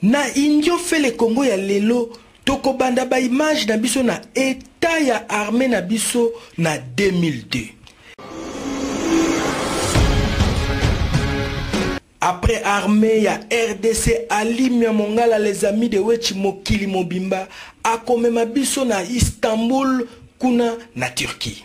Na Union fait le Congo ya lelo toko banda ba image na biso na état ya armée na biso na 2002. Après armée ya RDC Alimia Mongala les amis de Wechi Mokili Mobimba akomema biso na Istanbul kuna na Turquie.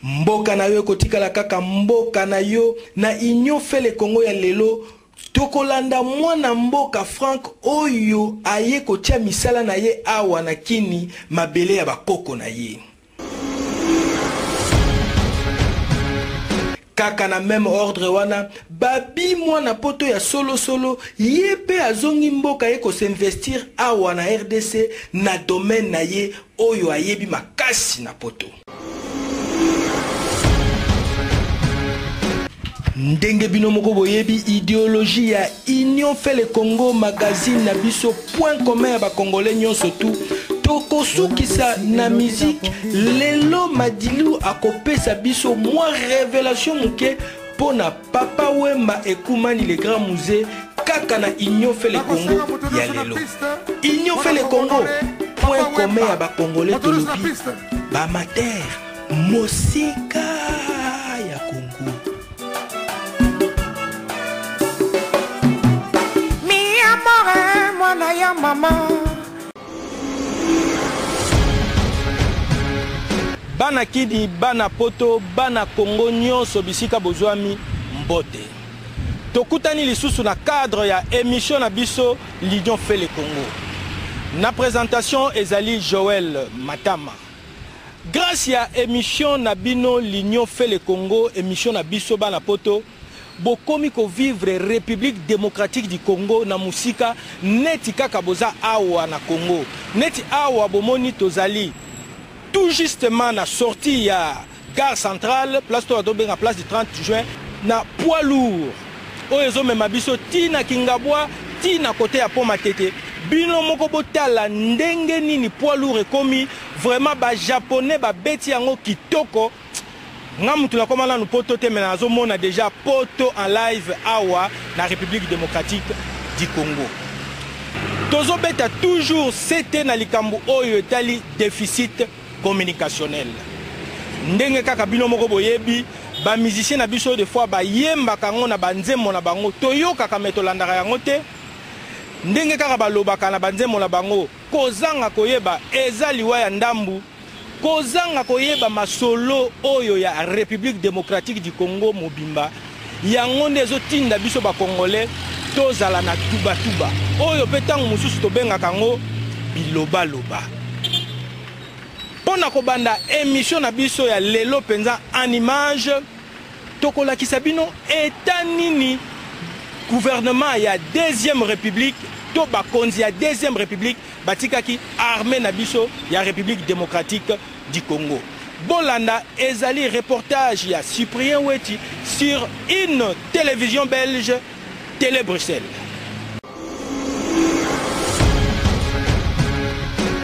Mboka na yo kotikala kaka mboka na yo na Union fait le Congo ya lelo tokolanda mwana mboka Frank oyo aye kotia misala na ye awa na kini mabele ya bakoko na ye. Kaka na même ordre wana babi mwana poto ya solo ye pe azongi mboka ye ko s'investir awa na RDC na domaine na ye oyo ayebi makasi na poto. Ndenge bino moko boyebi idéologie ya Union fait le Congo magazine na biso point commun ya ba congolais nyonso tout tokosukisa na musique lelo madilu akopesa biso mwa révélation muke pona Papa Wemba Ekumani le grand musée kaka na Union fait le Congo ya lelo. Union fait le Congo point commun ya ba congolais tolobi ba mater mosika ya Congo. Ya mama bana kidi bana poto bana Congo nyonso bisika bozwami mbote tokutani lisusu na cadre ya émission na biso l'Union fait le Congo na présentation ezali Joël Matama grâce ya émission na bino l'Union fait le Congo émission na biso bana poto bokomi ko vivre République démocratique du Congo na musika neti kaka boza awa na Congo neti awa bomoni tozali tout justement na sortie ya gare centrale place to adobenga place du 30 juin na poids lourd oyezo mema biso tina Kingabwa tina côté ya Pont Matete bino moko botala ndenge nini poids lourd ekomi vraiment ba japonais ba beti yango kitoko. Ngamutu na komala nu poto te mena azomona déjà poto en live awa na République démocratique du Congo. Tozo beta toujours c'était na likambu oyo tali déficit communicationnel. Ndenge kaka bino moko boyebi ba musicien na biso des fois ba yemba kango na banzemo na bango toyoka ka metolandaka yango te. Ndenge kaka balobaka na banzemo na bango kozanga koyeba ezaliwa ya ndambu. Kozanga koyeba masolo oyo ya République démocratique du Congo mobimba yango ndezo tinda biso ba congolais tozala na tuba oyo petango mususu tobenga kango biloba loba pona kobanda émission na biso ya lelo penza en image tokola kisabino etanini gouvernement ya deuxième république to ba konzi ya deuxième république batikaki armée na biso ya République démocratique du Congo. Bolanda ezali reportage ya Cyprien Weti sur une télévision belge Télé Bruxelles.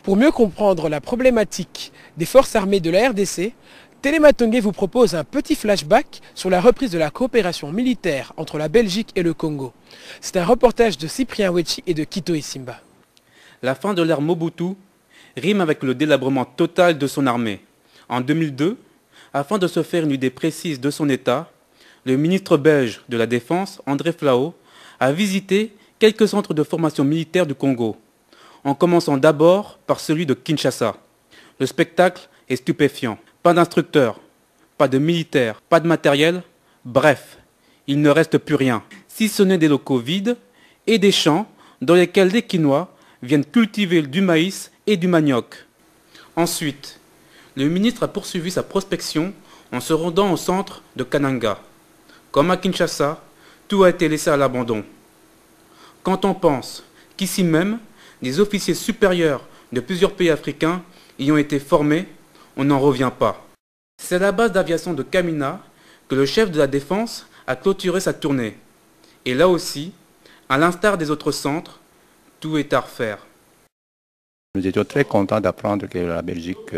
Pour mieux comprendre la problématique des forces armées de la RDC, Télématongué vous propose un petit flashback sur la reprise de la coopération militaire entre la Belgique et le Congo. C'est un reportage de Cyprien Wechi et de Kito Isimba. La fin de l'ère Mobutu rime avec le délabrement total de son armée. En 2002, afin de se faire une idée précise de son état, le ministre belge de la Défense, André Flao, a visité quelques centres de formation militaire du Congo, en commençant d'abord par celui de Kinshasa. Le spectacle est stupéfiant. Pas d'instructeurs, pas de militaires, pas de matériel, bref, il ne reste plus rien, si ce n'est des locaux vides et des champs dans lesquels les Quinois viennent cultiver du maïs et du manioc. Ensuite, le ministre a poursuivi sa prospection en se rendant au centre de Kananga. Comme à Kinshasa, tout a été laissé à l'abandon. Quand on pense qu'ici même, des officiers supérieurs de plusieurs pays africains y ont été formés, on n'en revient pas. C'est à la base d'aviation de Kamina que le chef de la défense a clôturé sa tournée. Et là aussi, à l'instar des autres centres, tout est à refaire. Nous étions très contents d'apprendre que la Belgique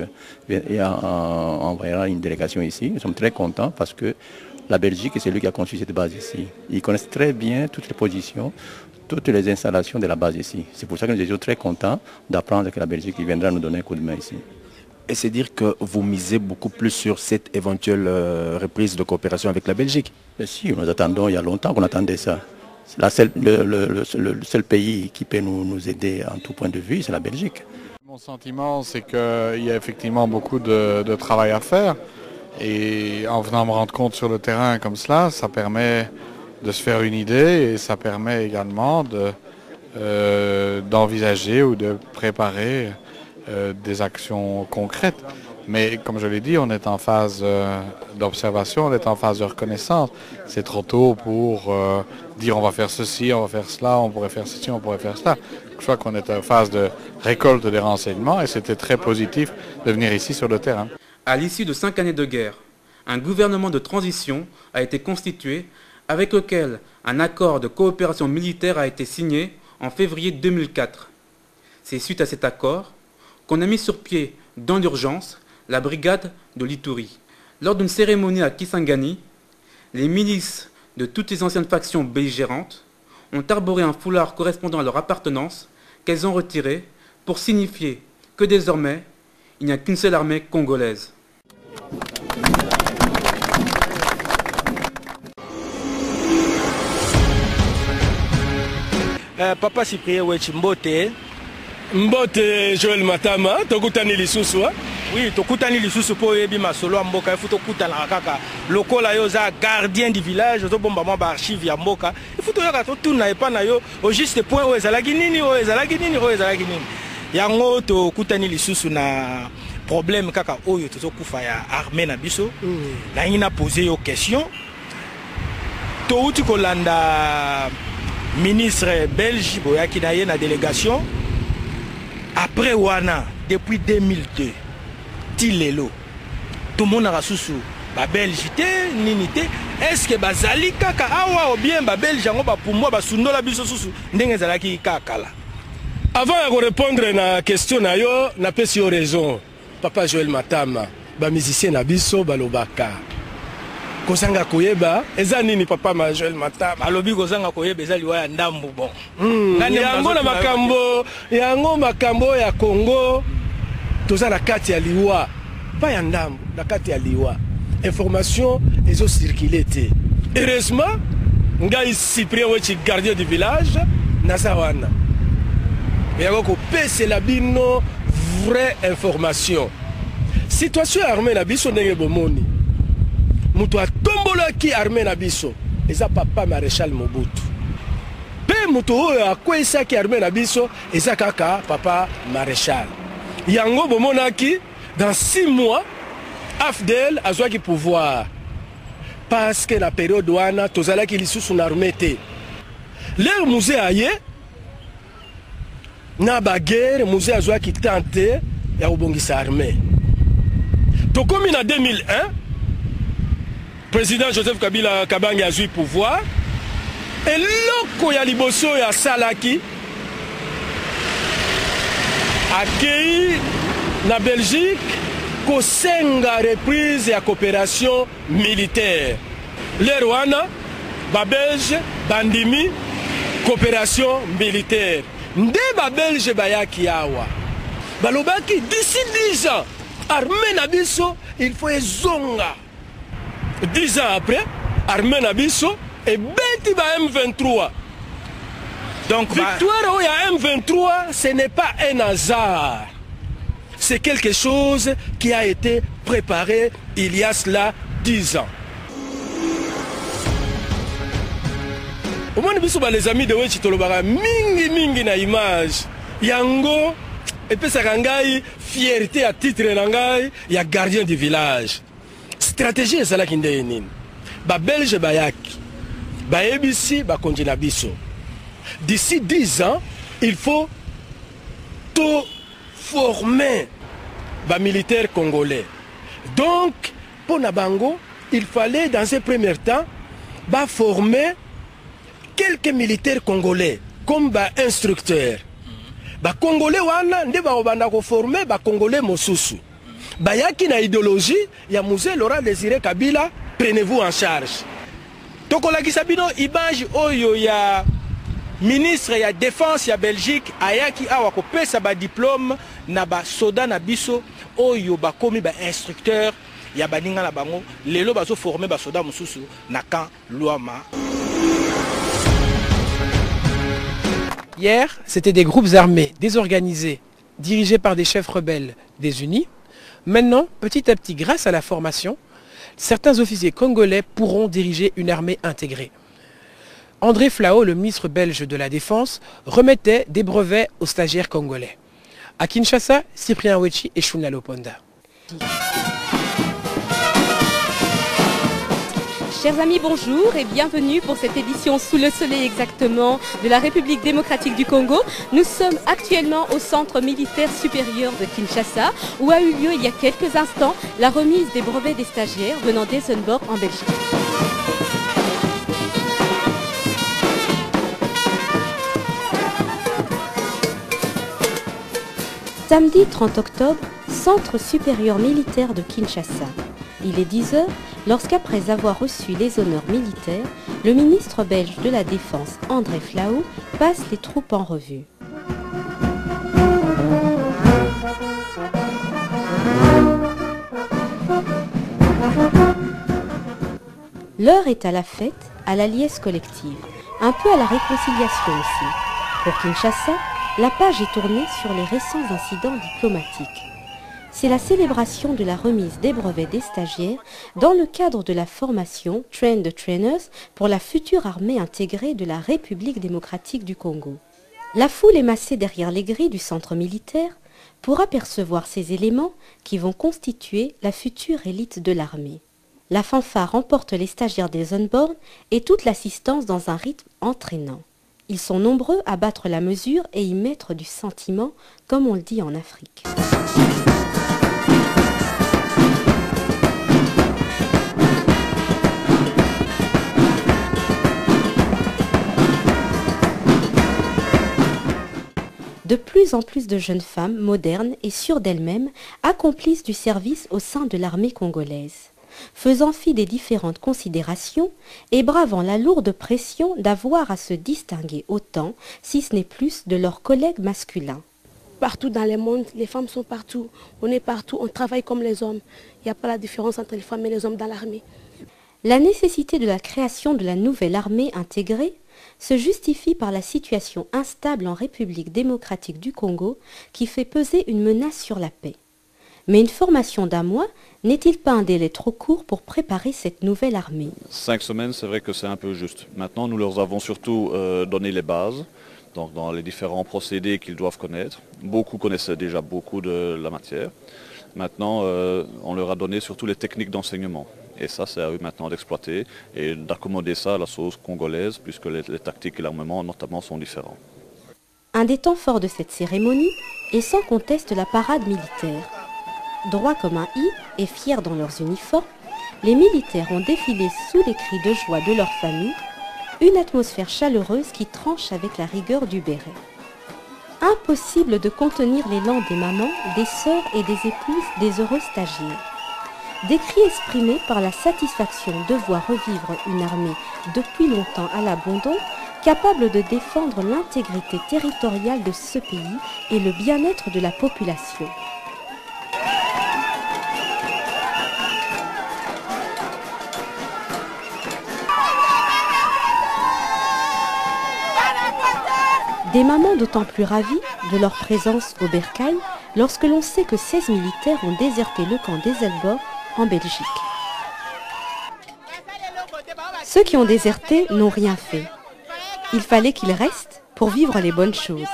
envoyera une délégation ici. Nous sommes très contents parce que la Belgique, c'est lui qui a conçu cette base ici. Ils connaissent très bien toutes les positions, toutes les installations de la base ici. C'est pour ça que nous étions très contents d'apprendre que la Belgique viendra nous donner un coup de main ici. Et c'est dire que vous misez beaucoup plus sur cette éventuelle reprise de coopération avec la Belgique? Mais si, nous attendons, il y a longtemps qu'on attendait ça. Le seul pays qui peut nous aider en tout point de vue, c'est la Belgique. Mon sentiment, c'est qu'il y a effectivement beaucoup de travail à faire. Et en venant me rendre compte sur le terrain comme cela, ça permet de se faire une idée et ça permet également d'envisager ou de préparer des actions concrètes. Mais comme je l'ai dit, on est en phase d'observation, on est en phase de reconnaissance. C'est trop tôt pour dire on va faire ceci, on va faire cela, on pourrait faire ceci, on pourrait faire cela. Je crois qu'on est en phase de récolte des renseignements et c'était très positif de venir ici sur le terrain. À l'issue de 5 années de guerre, un gouvernement de transition a été constitué avec lequel un accord de coopération militaire a été signé en février 2004. C'est suite à cet accord qu'on a mis sur pied, dans l'urgence, la brigade de l'Ituri. Lors d'une cérémonie à Kisangani, les milices de toutes les anciennes factions belligérantes ont arboré un foulard correspondant à leur appartenance qu'elles ont retiré pour signifier que désormais, il n'y a qu'une seule armée congolaise. Papa Cyprien Wechi Mbote. Mbote Joël Matama, tokutani lisusu. Oui, tokutani lisusu po yebi masolo mboka, il faut tokutana kaka. Lokola yo za gardien du village, to bomba mwa ba archive ya mboka. Il faut toyoka to tuna epa na yo au juste point o ezalaki nini, o ezalaki nini, o ezalaki nini. Yango tokutani lisusu na problème kaka oyo tozokufa ya armée na biso. Na ina poser yo question. To uti kolanda ministre belge boyaki na ye na délégation. Après wana, depuis 2002, Tilelo, tout le monde a sous ba Belgité, ninité. Est-ce que bazali kaka awa ou bien ba Belge ngo ba pour moi ba sundola biso susu ndenge zalaki kakala. Avant de répondre à la question na yo, na pesi yo raison. Papa Joël Matama, ba musicien na biso balobaka. Kozanga koyeba, eza nini papa ma Joël Matama? Alobi kozanga koyeba eza liwa ya ndambu bon. Yango na makambo, yango makambo ya Congo, toza na kati ya liwa, pas ya ndambu, na kati ya liwa. Information ezo circuler te. Heureusement, ngai Cyprien Wechi gardien du village, naza wana. Yango ko pese la bino vraie information. Situation armée na biso ndenge bomoni. Mutu atombolaki armée na biso eza papa maréchal Mobutu. Pe mutu oyo akwesaki armée na biso eza kaka papa maréchal. Yango bomonaki dans 6 mois AFDEL azwaki pouvoir parce que la période wana tozalaki lisusu na armée te. Leur musée aye na baguerre musée azwaki tante ya kobongisa armée. Tokomi na 2001 président Joseph Kabila Kabange a eu pouvoir et loko ya liboso ya salaki accueilli na Belgique kosenga reprise ya coopération militaire. Le Rwanda, ba Belge, bandimi coopération militaire. Nde ba Belge bayaki awa. Balobaki d'ici 10 ans armée na biso il faut ezonga. 10 ans après, armée Nabiso et bêti ba M23. Donc, victoire où il y a M23, ce n'est pas un hasard. C'est quelque chose qui a été préparé il y a cela 10 ans. Au moins, les amis de Wechi Tolobara, mingi na image. Yango, et puis ça rangaï, fierté à titre rangaï, il y a gardien du village. Stratégie ezalaki ndenge nini ba Belge bayaki ba ebisi ba konjina biso d'ici 10 ans il faut tout former ba militaires congolais. Donc pour Nabango il fallait dans un premier temps ba former quelques militaires congolais comme ba instructeurs. Ba congolais wana nde ba obanda ko former ba congolais mosusu. Bayaki na idéologie ya musée Laurent Désiré Kabila prenez-vous en charge. tokolakisa bino image oyo ya ministre ya défense ya Belgique ayaki awa kopesa ba diplôme na ba soda na biso oyo bakomi ba instructeur ya baninga na bango lelo bazo former ba soda mususu na camp Luama. Hier, c'était des groupes armés, désorganisés, dirigés par des chefs rebelles désunis. Maintenant, petit à petit, grâce à la formation, certains officiers congolais pourront diriger une armée intégrée. André Flao, le ministre belge de la Défense, remettait des brevets aux stagiaires congolais. À Kinshasa, Cyprien Wechi et Shuna Loponda. Chers amis, bonjour et bienvenue pour cette édition Sous le soleil exactement de la République démocratique du Congo. Nous sommes actuellement au centre militaire supérieur de Kinshasa où a eu lieu il y a quelques instants la remise des brevets des stagiaires venant d'Eisenborg en Belgique. Samedi 30 octobre, centre supérieur militaire de Kinshasa. Il est 10 h lorsqu'après avoir reçu les honneurs militaires, le ministre belge de la Défense, André Flao, passe les troupes en revue. L'heure est à la fête, à la liesse collective, un peu à la réconciliation aussi. Pour Kinshasa, la page est tournée sur les récents incidents diplomatiques. C'est la célébration de la remise des brevets des stagiaires dans le cadre de la formation Train the Trainers pour la future armée intégrée de la République démocratique du Congo. La foule est massée derrière les grilles du centre militaire pour apercevoir ces éléments qui vont constituer la future élite de l'armée. La fanfare emporte les stagiaires d'Eisenborg et toute l'assistance dans un rythme entraînant. Ils sont nombreux à battre la mesure et y mettre du sentiment, comme on le dit en Afrique. De plus en plus de jeunes femmes, modernes et sûres d'elles-mêmes, accomplissent du service au sein de l'armée congolaise, faisant fi des différentes considérations et bravant la lourde pression d'avoir à se distinguer autant, si ce n'est plus, de leurs collègues masculins. Partout dans le monde, les femmes sont partout. On est partout, on travaille comme les hommes. Il n'y a pas la différence entre les femmes et les hommes dans l'armée. La nécessité de la création de la nouvelle armée intégrée se justifie par la situation instable en République démocratique du Congo qui fait peser une menace sur la paix. Mais une formation d'1 mois n'est-il pas un délai trop court pour préparer cette nouvelle armée? 5 semaines, c'est vrai que c'est un peu juste. Maintenant, nous leur avons surtout donné les bases, donc dans les différents procédés qu'ils doivent connaître. Beaucoup connaissaient déjà beaucoup de la matière. Maintenant, on leur a donné surtout les techniques d'enseignement. Et ça, c'est à eux maintenant d'exploiter et d'accommoder ça à la sauce congolaise, puisque les tactiques et l'armement, notamment, sont différents. Un des temps forts de cette cérémonie est sans conteste la parade militaire. Droits comme un I et fiers dans leurs uniformes, les militaires ont défilé sous les cris de joie de leur famille, une atmosphère chaleureuse qui tranche avec la rigueur du béret. Impossible de contenir l'élan des mamans, des sœurs et des épouses des heureux stagiaires. Des cris exprimés par la satisfaction de voir revivre une armée depuis longtemps à l'abandon, capable de défendre l'intégrité territoriale de ce pays et le bien-être de la population. Des mamans d'autant plus ravies de leur présence au bercail lorsque l'on sait que 16 militaires ont déserté le camp d'Eisenborg en Belgique. Ceux qui ont déserté n'ont rien fait. Il fallait qu'ils restent pour vivre les bonnes choses.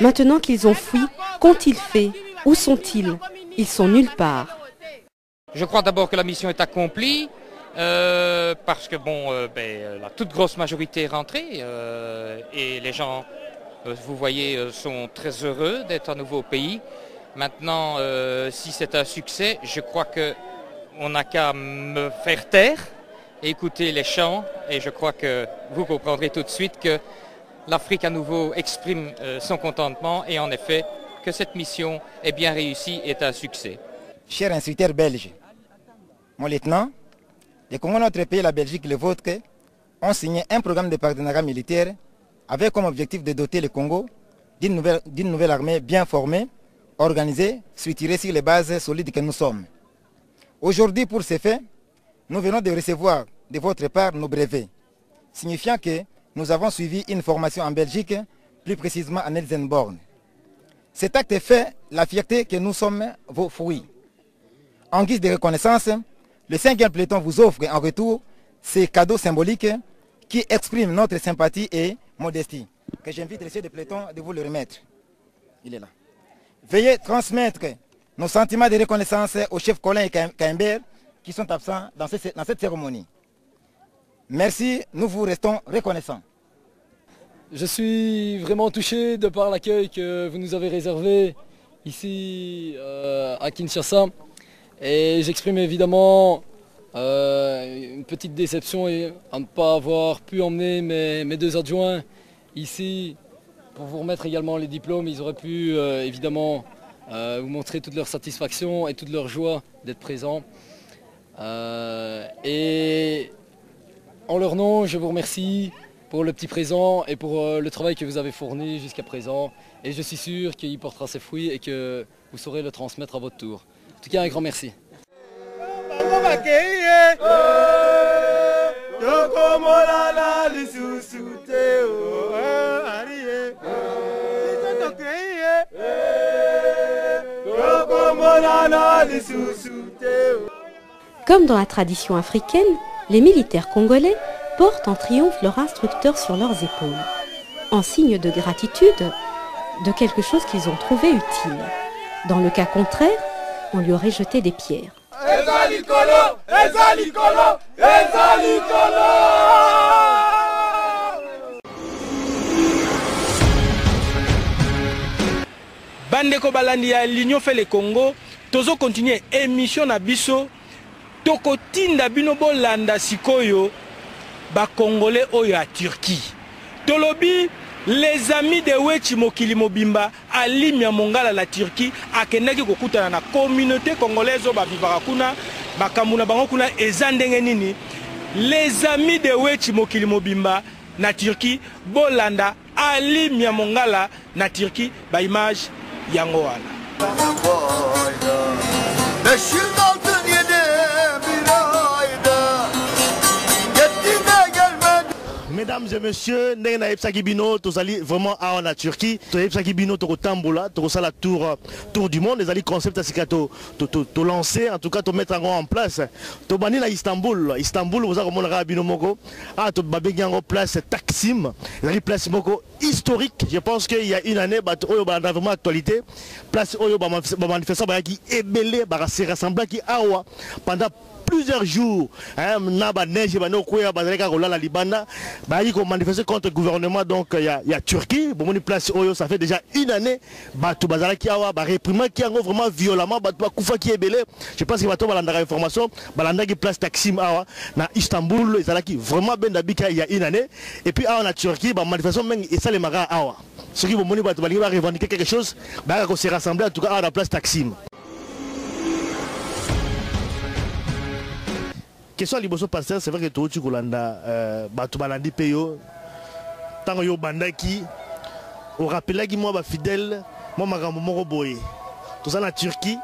Maintenant qu'ils ont fui, qu'ont-ils fait? Où sont-ils? Ils sont nulle part. Je crois d'abord que la mission est accomplie. Parce que la toute grosse majorité est rentrée et les gens, vous voyez, sont très heureux d'être à nouveau au pays. Maintenant, si c'est un succès, je crois qu'on n'a qu'à me faire taire, écouter les chants et je crois que vous comprendrez tout de suite que l'Afrique à nouveau exprime son contentement et en effet que cette mission est bien réussie et est un succès. Cher instructeur belge, mon lieutenant, Les Congolais, notre pays, la Belgique, le vôtre, ont signé un programme de partenariat militaire avec comme objectif de doter le Congo d'une nouvelle armée bien formée, organisée, structurée sur les bases solides que nous sommes. Aujourd'hui, pour ces faits, nous venons de recevoir de votre part nos brevets, signifiant que nous avons suivi une formation en Belgique, plus précisément à Nelsenborn. Cet acte fait la fierté que nous sommes vos fruits. En guise de reconnaissance, le 5e peloton vous offre en retour ces cadeaux symboliques qui expriment notre sympathie et modestie. Que j'invite les chefs de peloton de vous le remettre. Il est là. Veuillez transmettre nos sentiments de reconnaissance aux chefs Colin et Kaimbert qui sont absents dans cette cérémonie. Merci, nous vous restons reconnaissants. Je suis vraiment touché de par l'accueil que vous nous avez réservé ici à Kinshasa. Et j'exprime évidemment une petite déception à ne pas avoir pu emmener mes 2 adjoints ici pour vous remettre également les diplômes. Ils auraient pu évidemment vous montrer toute leur satisfaction et toute leur joie d'être présents. Et en leur nom, je vous remercie pour le petit présent et pour le travail que vous avez fourni jusqu'à présent. Et je suis sûr qu'il portera ses fruits et que vous saurez le transmettre à votre tour. En tout cas, un grand merci. Comme dans la tradition africaine, les militaires congolais portent en triomphe leur instructeur sur leurs épaules, en signe de gratitude de quelque chose qu'ils ont trouvé utile. Dans le cas contraire, on lui aurait jeté des pierres. Bandeko balandi ya l'Union fait le Congo, tozo continuer émission na biso, toko tinda bino bolanda sikoyo ba Congolais oyo à Turquie. Tolobi les amis de Wechi Mokili Mobimba alimia mongala la Turquie akendaki kokutana na communauté congolaise ba vivaka kuna bakamuna bango kuna ezandenge nini. Les amis de Wechi Mokili Mobimba na Turquie bolanda alimia mongala na Turquie ba image yango wana. Mesdames et messieurs, nous allons vraiment en Turquie. Nous allons la tour du monde. Nous allons concept to lancer, en tout cas, to mettre en place. To bani à Istanbul. Istanbul, vous avez une place Taksim. Vous avez place historique. Je pense qu'il y a une année, vraiment actualité. Place manifestation qui est belé, qui rassemblé qui awa pendant plusieurs jours, naba neige bano koya bazaleka kolala libanda bayi ko manifester contre le gouvernement. Donc il y a Turquie bon une place oyo ça fait déjà une année batu bazalaki awa ba réprimer qui ngo vraiment violemment batu ba kufa qui est belé. Je pense que bato balanda information balanda qui place Taksim awa na Istanbul ezalaki vraiment ben dabika il y a une année et puis awa na Turquie ba manifestation même et ça les maga awa ceux qui vont moni batu ba revendiquer quelque chose ba ko se rassembler en tout cas à la place Taksim. Question liboso pasteur, c'est vrai que tu kolanda batu balandi peyo tango yo bandaki au rappelaki moi ba fidèle moi makambo moko boye to za na Turquie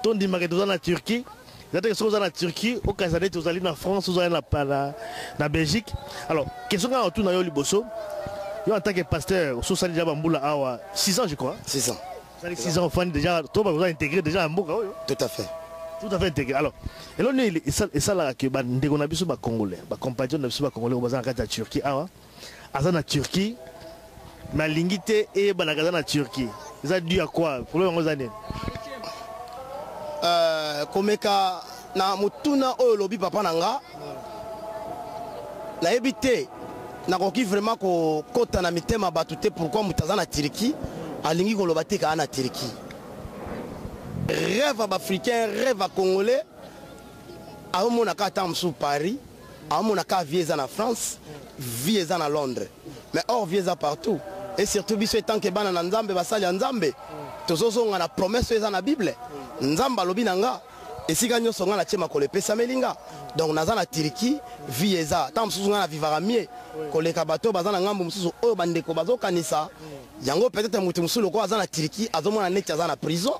to ndimaka to za na Turquie zate so za na Turquie au Canada to zali na France to za na Belgique. Alors question nga autour na yo liboso yo en tant que pasteur so sali déjà bambula awa 6 ans je crois 6 ans. Ça fait 6 ans fan déjà to ba vous intégré déjà en mboka yo. Tout à fait. Tout à fait intégré. Alors, et là, et ça là que on a besoin de Congolais, de compagnons de Congolais, on va en Turquie. Ah, en Turquie, ma lingité et en Turquie. Ça dû à quoi? Pour le moment, années. Comme ka na mutuna o lobby papa nanga, na évité, na koki vraiment ko kota na mitema batute pourquoi mutaza na Turquie, alingi ko lobate ka na Turquie. Rêve africain, rêve congolais. À mon accord, sous Paris, à mon accord, viens en France, viens en Londres. Mais or, viens partout. Et surtout, si tant que ban en Nzambe, basali en Nzambe. Tous ceux qui ont la promesse dans la Bible. Nzamba lobi nanga. esika nyonso nga na tie makolo epesameli nga donc naza na Turquie vie eza ta mosusu nga na vivaka mie koleka bato baza na ngambo mosusu oyo bandeko bazokanisa yango peut-être mutu mosusu lokola aza na Turquie azomona neti aza na prison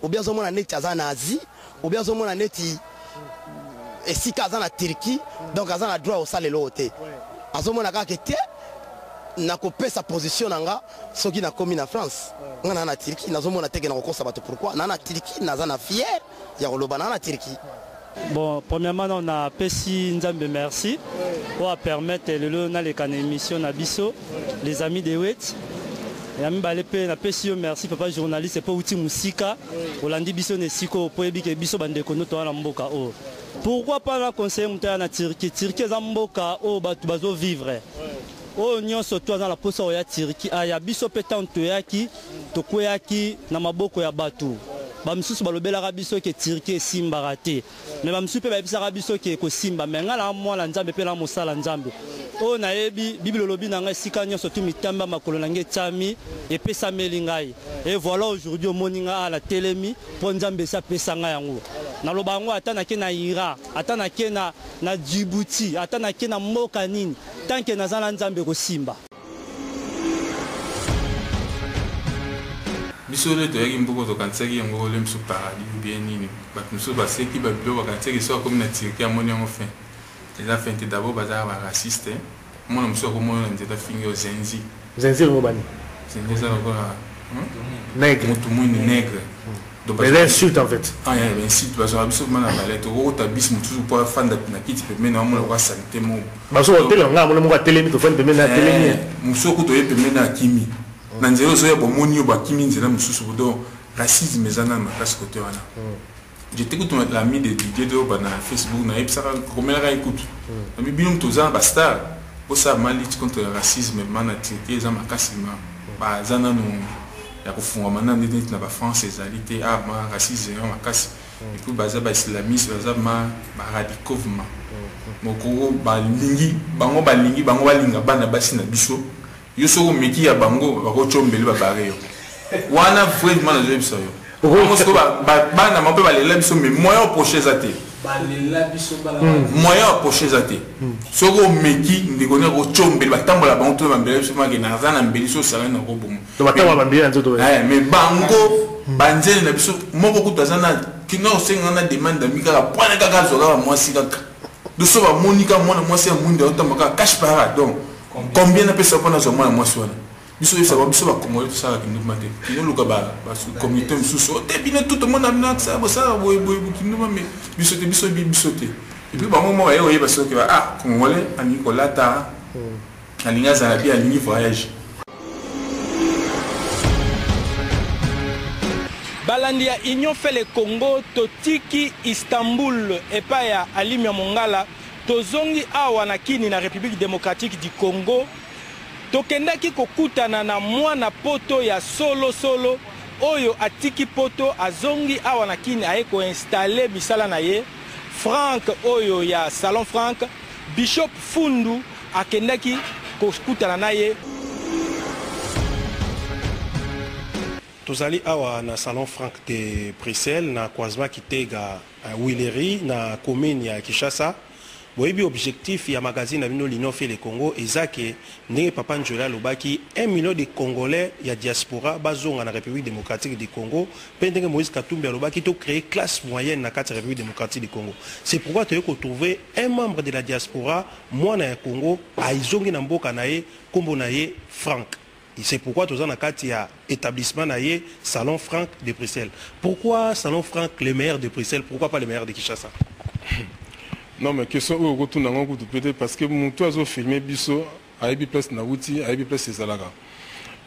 ou bien azomona neti aza na Asie ou bien azomona neti esika aza na Turquie donc aza na droit osalelo te azomona kaka te nakopesa position nanga soki nakomi na France nga na Turquie nazomona teke na kokosa bato pourquoi na Turquie naza na fier ya koloba na Turquie. Bon, premièrement, on a Pessi Nzambe merci pour permettre le émission Nabiso, les amis de Wet. Et ami Balepe na Pessi merci papa journaliste pour outil musika Olandi biso ne siko pour ebike biso bande kono to na mboka o. Pourquoi pas na conseiller mutana na Turquie za mboka o batu bazo vivre. O nyonso to dans la posa ya Turquie aya biso petanto yaki to koyaki na maboko ya batu. Bamsusu balobelaka biso ke Turquie simba raté mais bamsusu pe babisaka biso ke ko simba mais ngala mwana nzambe pe la mosala nzambe o na yebi bible lobi na ngai sika nyonso tu mitamba makolo na ngai tami epesa melingai et voilà aujourd'hui au moninga à la télémi pour nzambe sa pesa ngai yango na lobango atana ke na Ira atana ke na Djibouti atana ke na mboka nini tant que nazala nzambe ko simba. biso le toyaki mboko tokanisaki yango le msu paradis bien nini bato mosusu baseki babilo bakanisaki so akomi na Turquie amoni yango fin eza fin te d'abord bazalaka baraciste mwana mosusu akomona na nzeta fingi o zenzi ngo bani zenzi eza lokola nègre motu mwini nègre mais l'insulte en fait insulte bazwaka biso kuma na balete okokota bisi mosusu po afanda na kiti pembeni amona kwa salite moko bazokotela nga mona moko atelemi tofandi pembeni na atelemi mosusu okutoye pembeni na akimi na nzela oyo bomoni oyo bakimi nzela mosusu donc racisme eza na makasi kote wana j'étais écoute l'ami de Didier de na Facebook na yebisaka komelaka ekutu na bino toza na bastar osala malit contre le racisme mana Turquie eza makasi baza nano ya kofungama na ndeti na bafrance ezali te ma racisme eza makasi epuis baza baislamiste baza baradicovement moko balingi bango balinga bana basi na biso yo soko meki ya bango bakochombeli babare yo wana vraiment na jebi sayo parce que bana mape balela biso mais moyen proche zate balela biso bala moyen proche zate soko meki ndikone ko chombeli batambola bango to bambela biso maki na zana mbeli so sala na ko bomo to batambola bambeli nzoto mais bango banzeli na biso moko kutazana kino senga na demande mika ka pwana kaka zola mwasi kaka de so ba monika mwana mwasi ya mwinde otamaka cash para donc combien de personnes ont besoin de moi sur biso ça va biso ba congolais tout ça qui nous mate qui nous luka ba communauté sous débine tout le monde a bien ça boy qui nous mais biso te et puis ba moment ba yoye parce que congolais a Nicolas ta alinga za bien alingi voyage balandi ya Union fait le Congo totiki Istanbul et pas ya Alimia Mongala tozongi awa na kini na République démocratique du Congo tokendaki kokutana na mwana poto ya solo oyo atiki poto azongi awa na kini aye ko installer bisala na ye Frank oyo ya Salon Frank Bishop Fundu akendaki kokutana na ye tozali awa na Salon Frank de Bruxelles na croisement Kitega Willery na commune ya Kinshasa. Boyebi objectif ya magazine Abino l'Union fait le Congo ezake ndenge Papa Njola lobaki 1 million de Congolais ya diaspora bazonga na République démocratique du Congo pendenge Moïse Katumbi lobaki to créer classe moyenne na kati République démocratique du Congo. C'est pourquoi tu as trouvé un membre de la diaspora mwana ya Congo aizongi na mboka na ye kombo na ye Frank. Et c'est pourquoi tu as na kati ya établissement na ye Salon Frank de Bruxelles. Pourquoi Salon Frank le meilleur de Bruxelles, pourquoi pas le meilleur de Kinshasa? Non, mais question où retourne dans le peut-être parce que mon toit a filmé Bisso à Ebi Place Naouti, à Ebi Place Zalaga.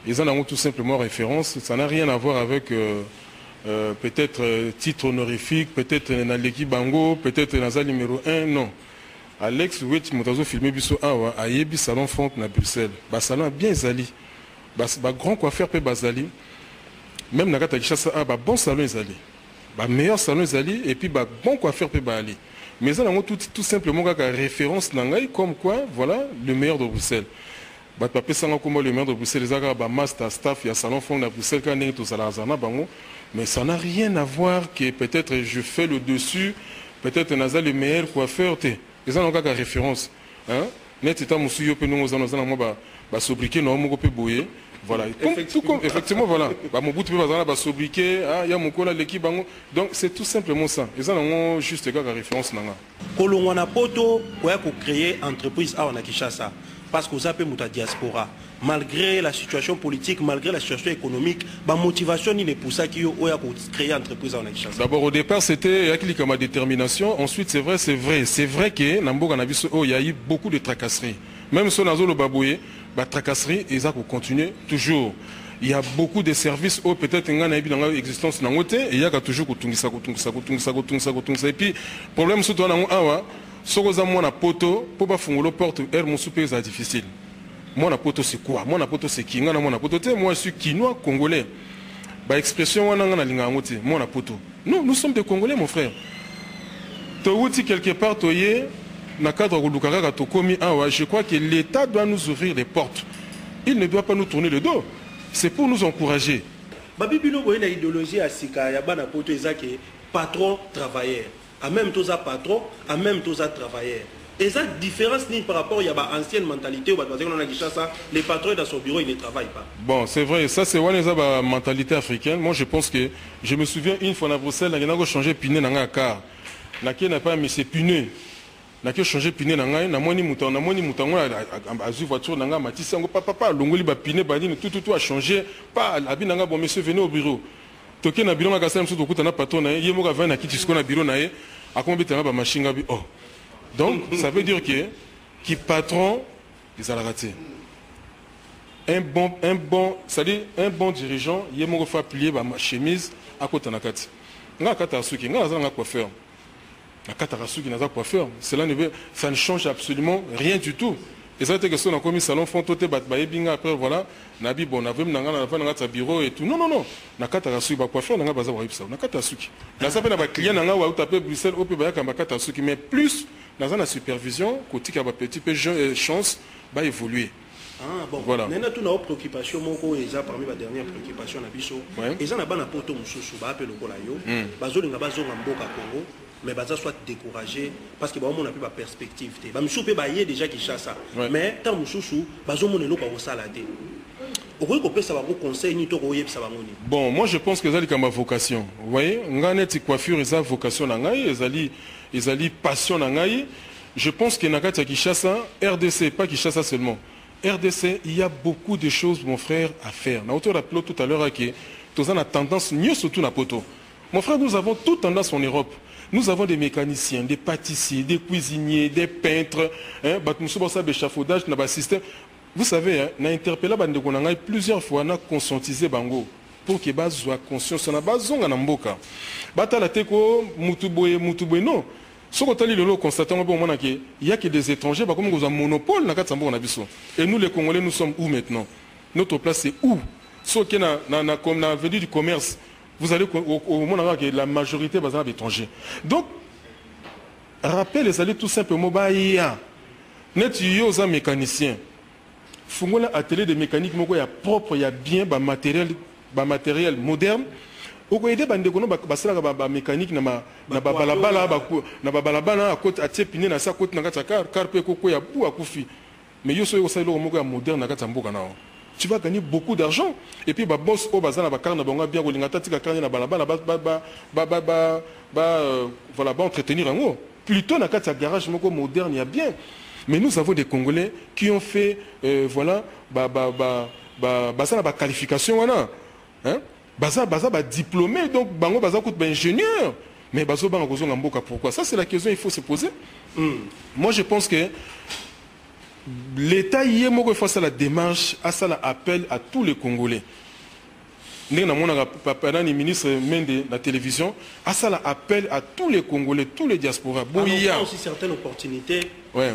Ils en ont tout simplement référence. Ça n'a rien à voir avec peut-être titre honorifique, peut-être dans l'équipe Bango, peut-être dans la numéro 1. Non. Alex Ouet, mon toit filmé Bisso à Ebi Salon Franck na Bruxelles. Bah salon bien zali. Bah grand coiffeur pe bazali. Même na kata Kinshasa bah bon salon zali. Bah meilleur salon zali et puis bah bon coiffeur pe bali. Mais ça, tout simplement une référence comme quoi, voilà, le meilleur de Bruxelles. Comme le maire de Bruxelles, les master staff, il y a salon fond de Bruxelles, mais ça n'a rien à voir que peut-être je fais le dessus, peut-être Naza le meilleur coiffeur. Ils ont une référence. Voilà. Effectivement, voilà. Donc c'est tout simplement ça. Ils ont juste une référence. Kolongwana poto pour créer entreprise à Kinshasa parce que vous avez la diaspora. Malgré la situation politique, malgré la situation économique, la motivation est pour ça qu'il y a créé une entreprise à Kinshasa. D'abord au départ c'était ma détermination. Ensuite c'est vrai que Namboga il y a eu beaucoup de tracasseries. Même si on a le baboué, la tracasserie, ils ont continué toujours. Il y a beaucoup de services où peut-être il y a une existence dans et il y a toujours et puis le problème c'est que si vous avez un poteau, pour pas faire la porte, c'est difficile. Mon poto c'est quoi? Mon poto c'est qui? Moi je suis quinois congolais. Bah expression mon poto. Nous sommes des Congolais mon frère. Tu quelque part je crois que l'État doit nous ouvrir les portes. Il ne doit pas nous tourner le dos. C'est pour nous encourager. Babibino a une idéologie à Sika, il y a un patron travailleur. En même temps, patron, en même temps, travailleur. Et ça, différence par rapport à l'ancienne mentalité, les patrons dans son bureau, ils ne travaillent pas. Bon, c'est vrai, ça c'est une mentalité africaine. Moi, je pense que, je me souviens une fois à Bruxelles, il y a changé de pneu dans un car. Il n'y a pas mis ses pneus. Il y a changé de pneu dans un car. Il y a une voiture dans un car. Papa, l'ongoli va pneu, tout a changé. Pas, bon, monsieur, venez au bureau. Toké na bureau na kasa mso tokuta na patron na ye moka va na kiti siko na bureau na ye akombi tanga ba machine bi oh. Donc ça veut dire que patron ils a raté. Un bon dirigeant ye moko fa plier ba chemise à côté na kati. Nga kata suki nga za nga coiffeur. Na kata suki na za coiffeur, cela ça ne change absolument rien du tout. Et ça, c'est que si on a commis salon fond, tout est battu, après voilà, nabi bon, on a vu un bureau et tout. Non, non, non. Na kata suki ba coiffeur, na baza wahip ça. Na kata suki. Na ça fait na ba client na nga wa taper Bruxelles, au ba ka kata suki, mais plus dans la supervision, côté ka ba petit peu chance va évoluer. Ah bon. Voilà. Nena tout na préoccupation moko eza parmi les dernières préoccupations na biso. Eza na bana poto mususu ba appel lokola yo. Bazolinga bazonga mboka Congo. Mais baza soit découragé parce que on a plus de perspective. Ba mususu pe ba yé déjà qui chasse ça. Mais tant mususu bazomona loko ko sala te. Bon, moi je pense que c'est comme ma vocation. Vous voyez, ngane coiffure et sa vocation na ngai, ezali passion na ngai. Je pense que Nakata Kinshasa, RDC, pas Kinshasa seulement. RDC, il y a beaucoup de choses, mon frère, à faire. On a rappelé tout à l'heure que nous avons tendance mieux surtout na poto. Mon frère, nous avons toute tendance en Europe. Nous avons des mécaniciens, des pâtissiers, des cuisiniers, des peintres, d'échafaudage, système. Vous savez, on a interpellé plusieurs fois, on a conscientisé Bango pour que les soient conscients de la base de Namboka. Batala teko mutuboye non. Ce qu'on a constaté, il n'y a que des étrangers, comme ils ont un monopole dans le Biso. Et nous, les Congolais, nous sommes où maintenant? Notre place, c'est où? Ce qui est venu du commerce, vous allez au moment que la majorité est étrangers. Donc, rappelez les alliés tout simplement, il y a des mécaniciens. Il y a un atelier de mécanique, il y a propre, il y a bien matériel moderne. Il y a des mécaniques qui sont balabala à côté de pine na sa côté na carpe koko ya bu akufi. Mais yo so yo salo mo moderne na katamboka na. Tu vas gagner beaucoup d'argent et puis ba boss o bazana ba karna bonga bien kolinga tatika karna na balabala voilà ba entretenir en haut. Plutôt na kata garage moko moderne ya bien. Mais nous avons des Congolais qui ont fait voilà ça la qualification voilà. Hein? Baza diplômé donc bango baza coûte ingénieur. Mais bazo bango kozonga mboka pourquoi? Ça c'est la question il faut se poser. Moi je pense que l'État y est face à la démarche, à ça l'appel à tous les Congolais. Nous avons le ministre de la télévision, à ça l'appel à tous les Congolais, tous les diasporas. Il y a aussi certaines opportunités. Ouais.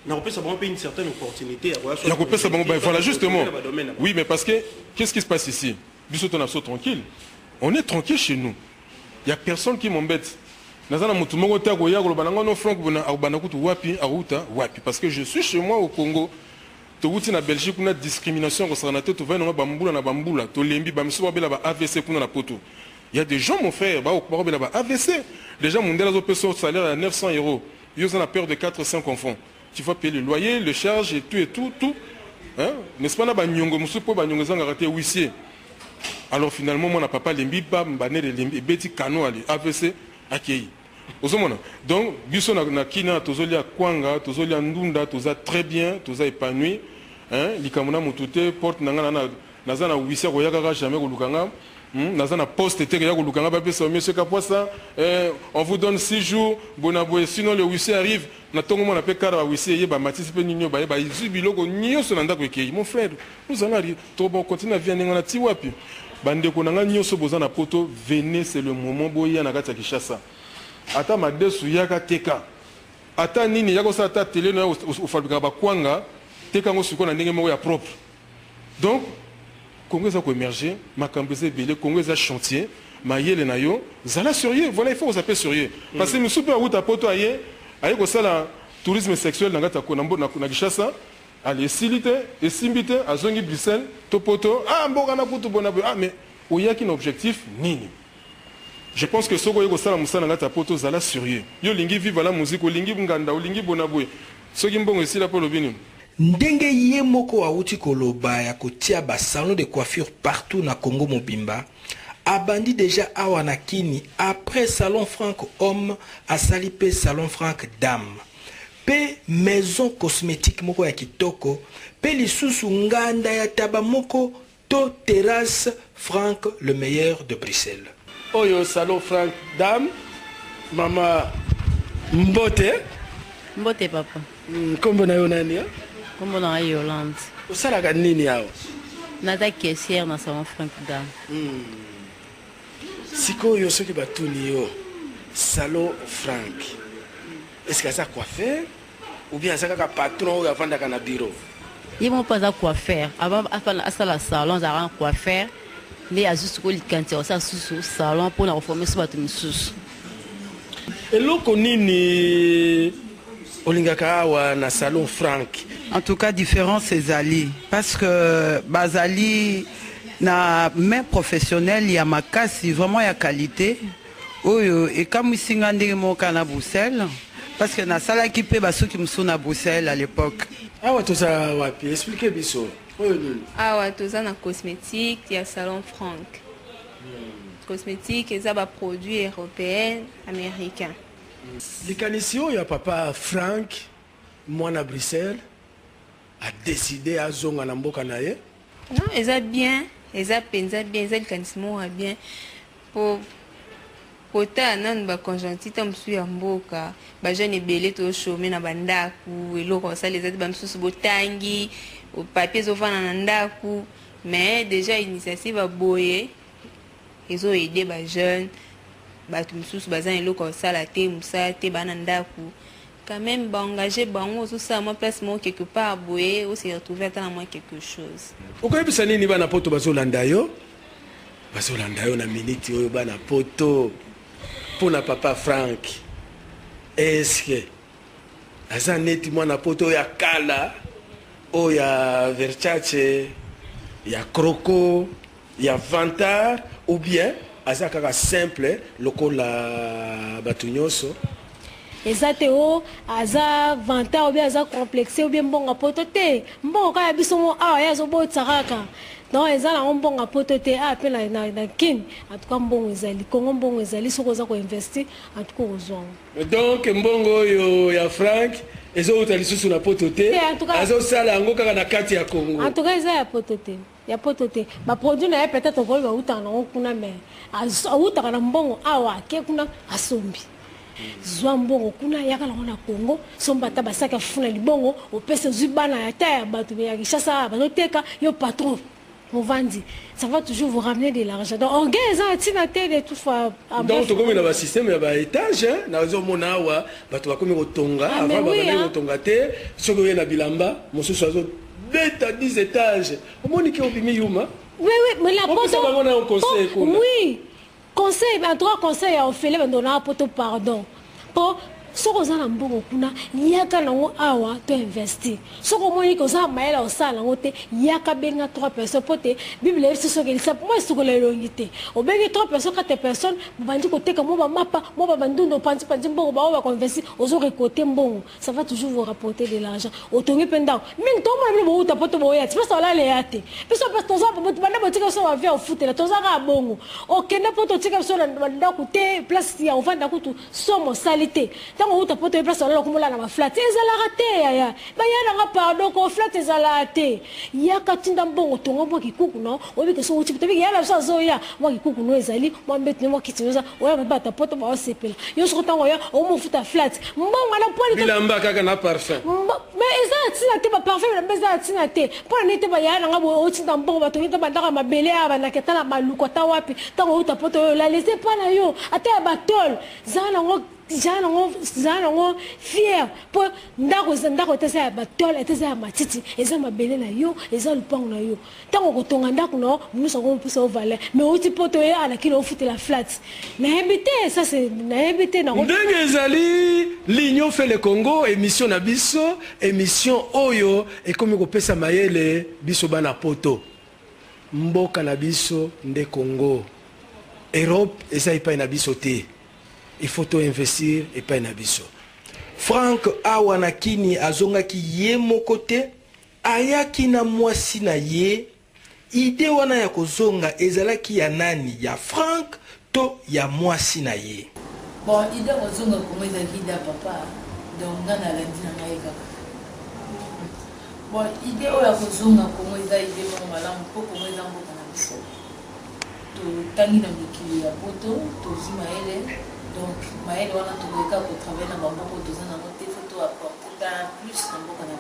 On a une certaine opportunité. Voilà justement. Oui, mais parce que qu'est-ce qui se passe ici? Tranquille. On est tranquille chez nous. Il n'y a personne qui m'embête. Parce que je suis chez moi au Congo. touti na Belgique kuna discrimination concernant te va na bambula na bambula to lembi ba miso ba ba AVC kuna na poto. Il y a des gens mon frère ba ba AVC. Les gens mondela zo peso salaire à 900 €. Ils ont la peur de 4-5 enfants. Tu vas payer le loyer, le charge et tout. Hein? N'est-ce pas na ba nyongo musu po ba nyongo zanga raté huissier. Alors finalement mon papa lembi ba mbané de lembi beti kano ali AVC akei. Donc, biso na kina tozolia kwanga, tozolia ndunda, toza très bien, toza épanoui. Hein, likamuna mutute porte nanga na za na wisa ko yaka jamais ko lukanga. Na za na poste te ya ko lukanga ba pesa monsieur Kapoisa, on vous donne 6 jours, bonaboué sinon le wisi arrive, na tongo mona pe kara wisi ye ba matisi pe ninyo ba zubiloko nyoso na ndako ekei. Mon frère, nous allons arriver to bon continuer à venir na ti wapi. Bande ko nanga nyoso boza na poto, venez c'est le moment boya na kati ya Kinshasa. Ata madesu yaka teka ata nini yako sa ata télé na ufalika ba kwanga teka ngo siko na ndenge moko ya propre. Donc Congo ça ko émerger makambeze belé Congo ça chantier mayele na yo zala sérieux, voilà il faut vous appeler sérieux parce que nous super route à poto aye ko sala tourisme sexuel na ngata ko na Kinshasa ali silité et simbité azongi Bruxelles to poto mboka na kutu bona mais oyaki na objectif nini. Je pense que ce que vous savez, c'est que vous allez sérieux. Yo lingi vive la musique, lingi nganda, lingi bonaboué. Ce qui mbongo ici là pour le bini. Ndenge ye moko auti koloba ya kotia ba salon de coiffure partout na Congo Mobimba. Abandi déjà awa na kini après salon franc homme a salipé salon franc dame. Pe maison cosmétique moko ya kitoko, pe lisusu nganda ya taba moko to terrasse franc le meilleur de Bruxelles. Oyo salon franc dame mama mbote papa kombo na yo nani ya kombo na Yolande osala nini yao nata caissière na salon franc dame sikoyo soki batuni yo salon franc est-ce que ça coiffeur ou bien ça ka patron ou avandaka na bureau ils vont pas à quoi faire avant à la salon ça rend quoi faire. Les ajustes ko likantia ça sous salon pour la reformer sur bato misusu. Eloko nini olingaka awa na salon franc. En tout cas différence ezali parce que bazali na main professionnelle ya makasi vraiment ya qualité oyo et comme isinga ndenge moka na Bruxelles parce que na sala ki pe basoki musu na Bruxelles à l'époque. Awa toza wapi expliquez biso. Awa toza na cosmétique ya salon franc. Cosmétique eza ba produits européens américains. Likanisi ya papa Frank mwana Bruxelles a décidé à zonga na mboka na ye. Non, eza bien, eza penza bien, eza likanisi moko bien pour kota nan ba conjonctite msu ya mboka ba jeune ebele to chômer na bandaku eloko sala eza ba msusu botangi au papier zovana na ndaku mais déjà initiative a boye ils ont aidé ba jeunes ba tumsusu bazan eloko sala te musa te bana ndaku quand même ba engager bango tout ça moi place moi quelque part boye ou se retrouver dans moi quelque chose okobisa nini bana poto bazolanda yo na minute oyo bana poto pour na papa Frank est-ce que aza neti mwana poto ya kala o ya Versace ya Croco ya Vantard ou bien aza kaka simple lokola batu nyonso ezate o aza Vantard ou bien aza complexé ou bien mbonga poto te mbonga ya biso mo awa ya zo botsaraka non ezala mbonga poto te appel na kin en tout cas mbongo ezali Congo mbongo ezali soko za ko investir en tout cas ozwa donc mbongo yo ya Frank ezo utali susu na poto te azo sala ngo kaka na kati ya Congo en tout cas eza ya poto te ba produit na peut-être ko ba utana kuna mais utaka na mbongo awa ke kuna asombi zwa mbongo kuna yakala na Congo somba ta basaka funa libongo opesa zubana ya ta ya batu ya Kinshasa bazoteka yo patron on vend, ça va toujours vous ramener de l'argent. Donc, on gagne ça, de tout fois. Donc, comme il y a un système, il y a un étage, dans la zone Monawa, tu vas comme au Tonga, avant de Tonga, ce que y a Bilamba, mon sous-oiseau, 2 à 10 étages. Comment est-ce qu'on peut Yuma? Oui, mais la poto. Oui, conseil, en 3 conseils, on fait les donner un poto pardon. Pour soko za na mbongo kuna yaka nango awa to investir soko moni ko za maela osala ngo te yaka benga 3 personnes pote bible est soko elisa moi soko le longité obengi 3 personnes 4 personnes bandi ko teka mo ba mapa mo ba bandundo panti mbongo ba wa investir ozo récolter mbongo ça va toujours vous rapporter de l'argent otongi penda mingi to mo bo uta poto bo ya parce la le yate parce que toza banda botika so va faire foot la toza ka bongo okenda poto tika so na banda ko te place ya ovanda ko tu somo salité tango uta poto place la ko mola na ba flat ezala raté ya ba ya na pardon ko flat ezala raté ya katinda mbongo tongo mo kikuku no obi ke so uti te bi ya la so zoya mo kikuku no ezali mo mbeti mo kitinoza oya ba ta poto ba sepela yo so tango ya o mo futa flat mbongo na poli bilamba kaka na parfum mais ezala tina te ba parfum na beza tina te po na te ba ya na ngabo o tinda mbongo ba tongi te ba ndaka mabele ya ba na ketala maluko ta wapi tango uta poto la laisser pas na yo ata ba tol zana ngo fier po ndako tesa ya batole tesa ya matiti eza mabele na yo eza lupango na yo tango kotonga ndako na musa ko mpisa o valer mais oti poto ya ala kilo futi la flat na habité ça c'est na habité na ndenge ezali l'Union fait le Congo émission na biso émission oyo ekomi kopesa mayele biso bana poto mboka na biso nde Congo Europe eza ipa na biso te. Il faut tout investir et pas na biso. Frank Awanakini azongaki ye mokote ayaki na mwasi na ye ide wana ya kozonga ezalaki ya nani ya Frank to ya mwasi na ye. Bon ide kozonga komeza kida papa donc ngana la dina ngaika. Bon ide oya kozonga komeza ide mo malamu ko komeza mboka na biso. To tangi na mikili ya poto to zima ele. Donc, Maël, on a trouvé qu'à travailler dans le banque de il faut apporter plus dans le banque de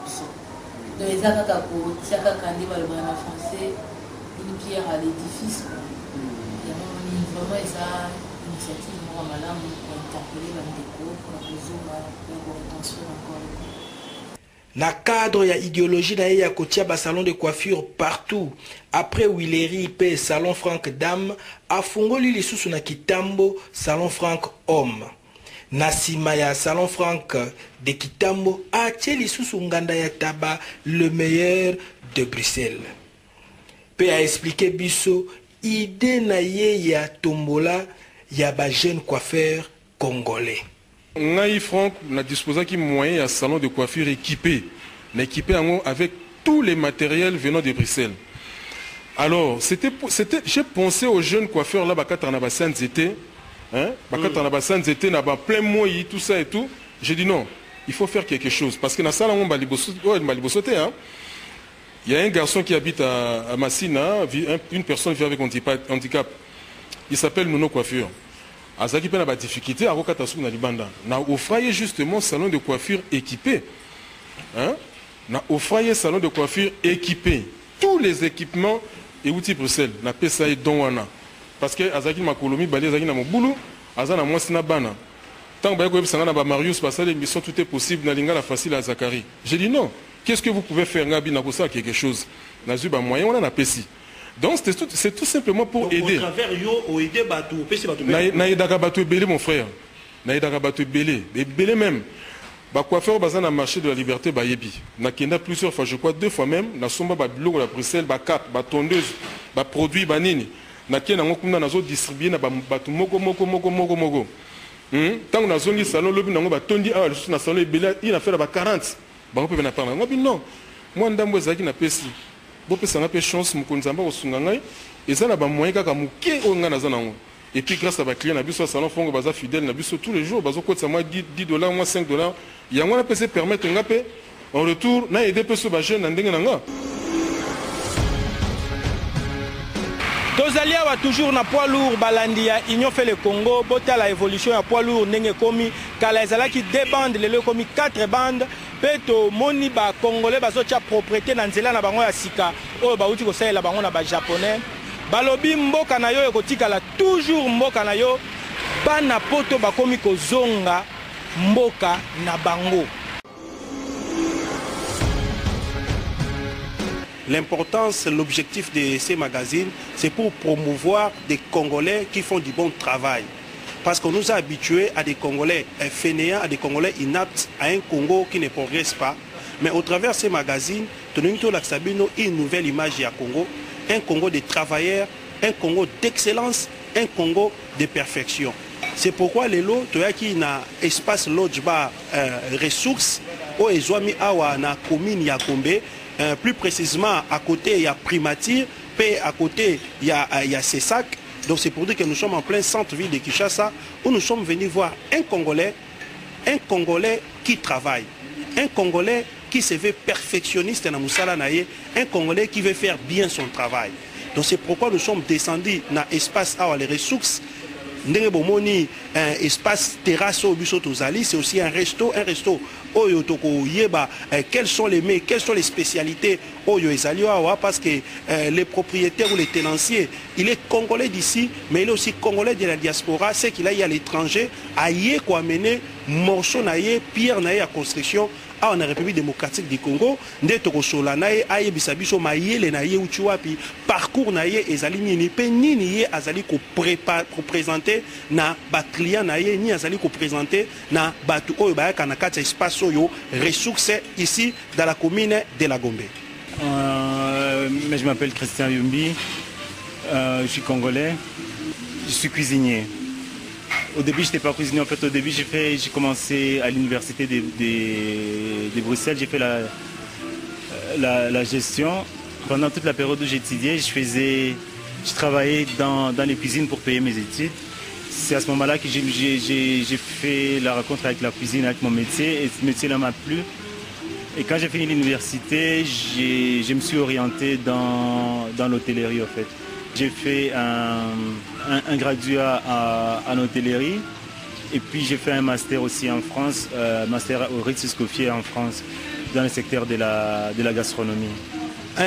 donc, les accords, chaque candidat va le en français, une pierre à l'édifice. Il y a vraiment ça, initiative, pour interpeller les déco, pour résoudre la tension encore. Na cadre ya idéologie na ya kotia ba salon de coiffure partout après Willery pe salon Frank Dame afungoli lisusu na Kitambo salon Frank Homme na sima ya salon Frank de Kitambo atie lisusu nganda ya taba le meilleur de Bruxelles pe a expliqué biso idée na ye ya tombola ya ba jeune coiffeur congolais. Ngai Franck n'a disposé qui moyen à salon de coiffure équipé avec tous les matériels venant de Bruxelles. Alors, j'ai pensé aux jeunes coiffeurs là, bakata na basan zété, hein, bakata na basan zété na ba plein moyi tout ça et tout. J'ai dit non, il faut faire quelque chose parce que na salon on balibosoté hein. Il y a un garçon qui habite à Massina, une personne vit avec handicap. Il s'appelle Nono Coiffure. Azaki pe na ba difficulté a kokata su na libanda. Na offraye justement salon de coiffure équipé. Hein? Na offraye salon de coiffure équipé. Tous les équipements et outils Bruxelles na pesa et don wana. Parce que azaki makolomi bali azaki na mobulu, azana mwasi na bana. Tant ba ko ebisanga na ba Marius parce que l'émission tout est possible na lingala facile à Zakari. J'ai dit non. Qu'est-ce que vous pouvez faire ngabi na kosa quelque chose. Na zu ba moyen wana na pesi. Donc c'est tout simplement pour donc, aider. Au travers yo aider batou, pesi batou. Na edaka batou belé mon frère. Na edaka batou belé, belé même. Ba coiffeur bazan na marché de la liberté ba yebi. Na kenda plusieurs fois, je crois 2 fois même, na somba ba biloko la Bruxelles, ba cap, ba tondeuse, ba produit ba nini. Na kena ngokunda na zo distribuer na ba batou moko. Tant na zongi salon lobi na ngo ba tondi a na salon belé, il a fait ba 40. Ba ko pe na parler. Ngobi non. Moi ndambo zaki na pesi. Bopesa na pe chance mukonzamba osunga ngai ezana ba moyen kaka muke onga na zanango et puis grâce à ba client na biso salon fongo baza fidèle na biso tous les jours bazo kotsa moi $10 moi $5 yango na pese permettre ngape en retour na aider peso ba jeune na ndenge nanga. Tozali awa toujours na poids lourd balandi ya Union fait le Congo bota la évolution ya poids lourd ndenge komi kala ezalaki 2 bandes lelo komi 4 bandes peto moni ba congolais bazotia propriété na nzela na bango ya sika oyo bauti kosalela bango na ba japonais balobi mboka na yo ekotikala toujours mboka na yo bana poto bakomi kozonga mboka na bango. L'importance, l'objectif de ces magazines, c'est pour promouvoir des Congolais qui font du bon travail. Parce qu'on nous a habitués à des Congolais fainéants, à des Congolais inaptes, à un Congo qui ne progresse pas. Mais au travers de ces magazines, nous avons une nouvelle image du Congo, un Congo de travailleurs, un Congo d'excellence, un Congo de perfection. C'est pourquoi les lots, tu as qui na espace lodgeba ressources, au ezwami awa na commune ya Gombe, plus précisément à côté il y a Primature, puis à côté il y a Cessac. Donc c'est pour dire que nous sommes en plein centre-ville de Kinshasa, où nous sommes venus voir un Congolais qui travaille, un Congolais qui se veut perfectionniste dans Moussala Naye, un Congolais qui veut faire bien son travail. Donc c'est pourquoi nous sommes descendus dans l'espace à les ressources. Un espace terrasse au Busso Tozali, c'est aussi un resto quels sont les mets, quelles sont les spécialités parce que les propriétaires ou les tenanciers, il est congolais d'ici, mais il est aussi congolais de la diaspora, c'est qu'il aille à l'étranger, aille quoi amener morceau naïe, pierre naïe à construction. En République démocratique du Congo, parcours naïe ezali nini pe nini azali ko présenter na ba client naïe ni azali ko présenter na batu oyo ba kana kati espace oyo ressources ici dans la commune de la Gombe. Mais je m'appelle Christian Yumbi, je suis congolais, je suis cuisinier. Au début, je n'étais pas cuisinier. En fait, au début, j'ai commencé à l'université de Bruxelles. J'ai fait la gestion. Pendant toute la période où j'étudiais, je travaillais dans les cuisines pour payer mes études. C'est à ce moment-là que j'ai fait la rencontre avec la cuisine, avec mon métier. Et ce métier-là m'a plu. Et quand j'ai fini l'université, je me suis orienté dans l'hôtellerie, en fait. J'ai fait un graduat en hôtellerie et puis j'ai fait un master aussi en France, master au Ritz-Escoffier en France, dans le secteur de la gastronomie.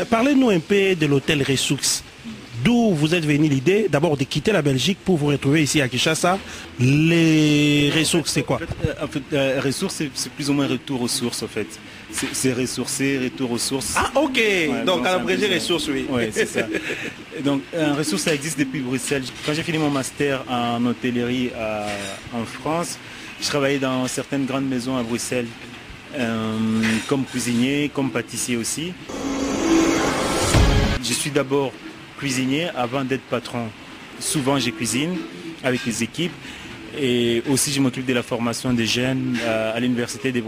Parlez-nous un peu de l'hôtel Ressources. D'où vous êtes venu l'idée d'abord de quitter la Belgique pour vous retrouver ici à Kinshasa. Les ressources, c'est quoi? En fait, ressources, c'est plus ou moins retour aux sources, en fait. C'est ressourcer, retour aux sources. Ah, ok. Ouais, donc, à l'abrégé ressources, oui. Oui, c'est ça. Donc, un ressource, ça existe depuis Bruxelles. Quand j'ai fini mon master en hôtellerie en France, je travaillais dans certaines grandes maisons à Bruxelles, comme cuisinier, comme pâtissier aussi. Je suis d'abord cuisinier avant d'être patron. Souvent, je cuisine avec les équipes. Et aussi, je m'occupe de la formation des jeunes à l'université de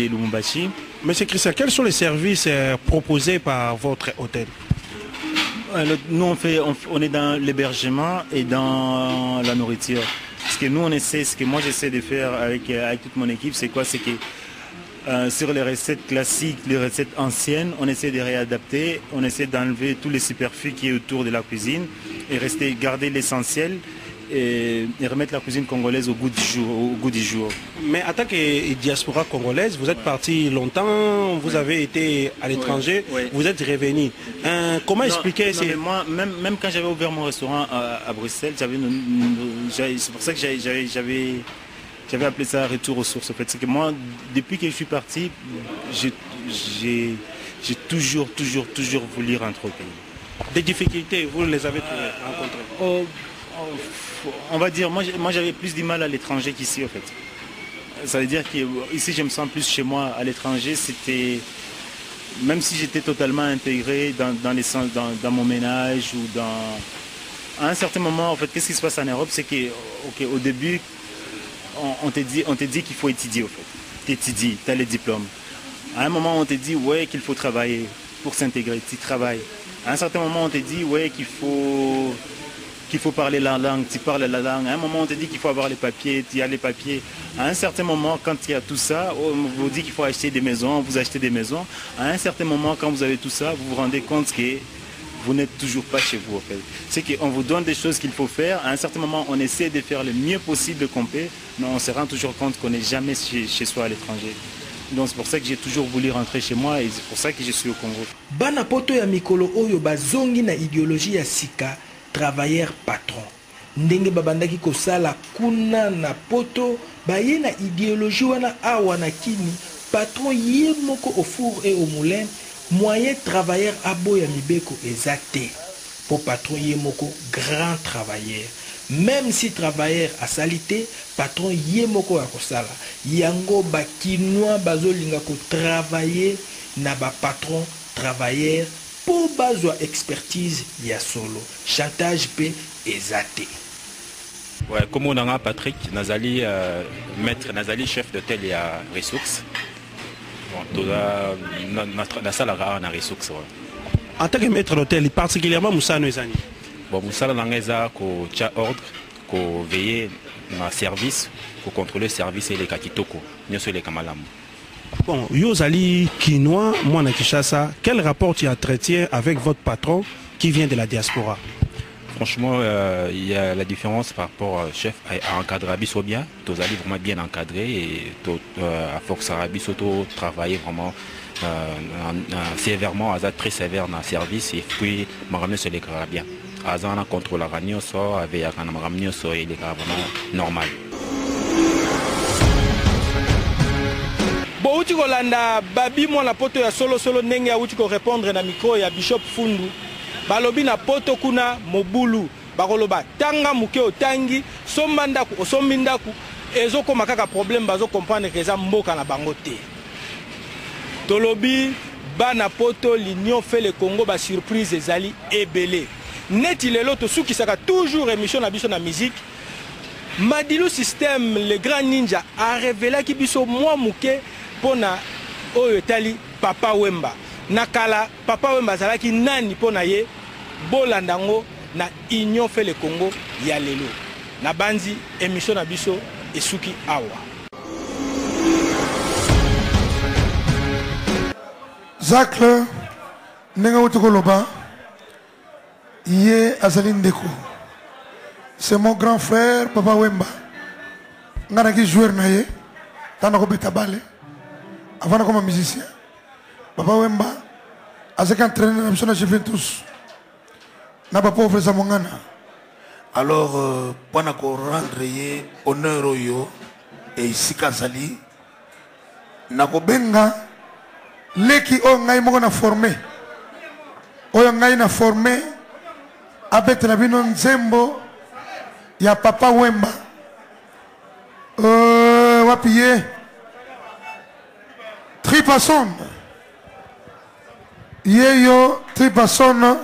Lubumbashi. Monsieur Christian, quels sont les services proposés par votre hôtel? Nous, on est dans l'hébergement et dans la nourriture. Ce que nous, ce que moi j'essaie de faire avec toute mon équipe, c'est quoi? C'est que sur les recettes classiques, les recettes anciennes, on essaie de réadapter, on essaie d'enlever tous les superflus qui est autour de la cuisine et garder l'essentiel. Et remettre la cuisine congolaise au goût du jour. Mais en tant que diaspora congolaise, vous êtes parti longtemps, vous avez été à l'étranger, vous êtes revenu. Comment expliquer moi, même quand j'avais ouvert mon restaurant à Bruxelles, c'est pour ça que j'avais appelé ça retour aux sources. En fait. C'est que moi, depuis que je suis parti, j'ai toujours voulu rentrer au pays. Des difficultés, vous les avez rencontrées? On va dire, moi j'avais plus du mal à l'étranger qu'ici en fait. Ça veut dire qu'ici je me sens plus chez moi. À l'étranger, c'était, même si j'étais totalement intégré dans mon ménage ou à un certain moment, en fait, qu'est-ce qui se passe en Europe, c'est qu'au début, on te dit qu'il faut étudier en fait. Tu étudies, tu as les diplômes. À un moment, on te dit ouais qu'il faut travailler pour s'intégrer, tu travailles. À un certain moment, on te dit ouais qu'il faut parler la langue, tu parles la langue. À un moment, on te dit qu'il faut avoir les papiers, tu as les papiers. À un certain moment, quand il y a tout ça, on vous dit qu'il faut acheter des maisons, vous achetez des maisons. À un certain moment, quand vous avez tout ça, vous vous rendez compte que vous n'êtes toujours pas chez vous. En fait. C'est qu'on vous donne des choses qu'il faut faire. À un certain moment, on essaie de faire le mieux possible qu'on peut, mais on se rend toujours compte qu'on n'est jamais chez soi à l'étranger. Donc c'est pour ça que j'ai toujours voulu rentrer chez moi et c'est pour ça que je suis au Congo. Bana poto ya mikolo oyo bazongi na idéologie ya sika. Travailleur patron ndenge babandaki kosala kuna na poto baye na idéologie wana awa na kini patron ye moko au four et au moulin moyen travailleur aboya mibeko ezate pour patron ye moko grand travailleur même si travailleur a salité, patron yemoko a kosala. Yango ba kinois bazolinga ko travailler na ba patron travailleur pour bazwa expertise ya solo. Chantage pe ezate. Ouais, comme on a Patrick, Nazali maître, Nazali chef d'hôtel et à ressources. Bon, notre salle à ressources. En tant que maître d'hôtel, particulièrement Moussa Noezani. Bon, Moussa Nangeza, ko tia ordre, ko veiller na service, ko contrôler le service et les kakitoko, nyoso les kamalam. Bon, Yozali Kinois, moi na Kinshasa, quel rapport tu entretiens avec votre patron qui vient de la diaspora? Franchement, il y a la différence par rapport au chef à encadrer Abisso bien. Tous allez vraiment bien encadré et à force à Abisso travailler vraiment sévèrement, très sévère dans le service et puis m'amener sur les cas bien. Azana contre la ranio so avec un m'amener sur les cas vraiment normal. Bon, uti kolanda babi moi la poto ya solo nenge ya uti ko répondre na micro ya Bishop Fundu. Balobi na poto kuna mobulu bakoloba tanga muke otangi somba ndaku osombi ndaku ezokoma kaka problème bazo comprendre que eza mboka na bango te. Tolobi bana poto l'Union fait le Congo ba surprise ezali ebele. Neti lelo to sukisaka toujours émission na biso na musique. Madilu système le grand ninja a révélé ki biso mwa muke pona oyo tali Papa Wemba. Nakala Papa Wemba zalaki nani pona ye bolandango na Union fait le Congo ya lelo. Na banzi émission na biso esuki awa. Zacle nenga utokoloba Yé Azaline Deko. C'est mon grand frère Papa Wemba. Ngana ki joueur na ye. Tana ko betabale. Avant comme musicien. Papa Wemba azaka entraîné na mission Juventus. Na ba pauvre za mongana. Alors pour rendre ye honneur oyo et ici Kazali na ko benga leki o ngai moko na formé. Oyo ngai na formé avec la bino nzembo ya Papa Wemba. Wapiye Tripason Yeyo Tripason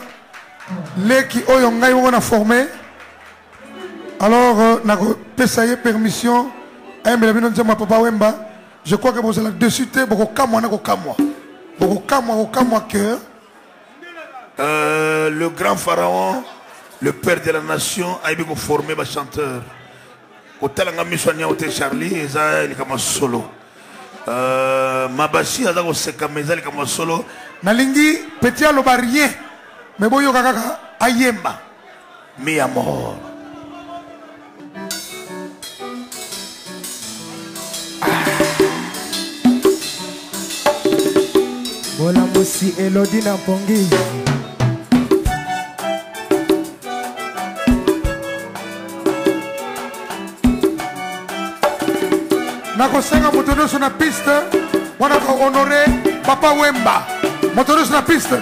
leki oyo ngai moko na formé. Alors na pesa ye permission la bino nzembo ya Papa Wemba. Je crois que vous allez dessus beaucoup kamwa na ko kamwa. Beaucoup kamwa cœur. Le grand pharaon, le père de la nation, a été formé par chanteur. Au talanga missonia au Charlie, et ça il est comme solo. Mabashi a d'abord c'est comme ça il est comme solo. Nalingi petit à l'obarien, mais boyo kaka ayemba, mi amor. Bola Moussi Elodie Nampongi. Nakosenga motono sur la piste. On a honoré Papa Wemba. Motono sur la piste.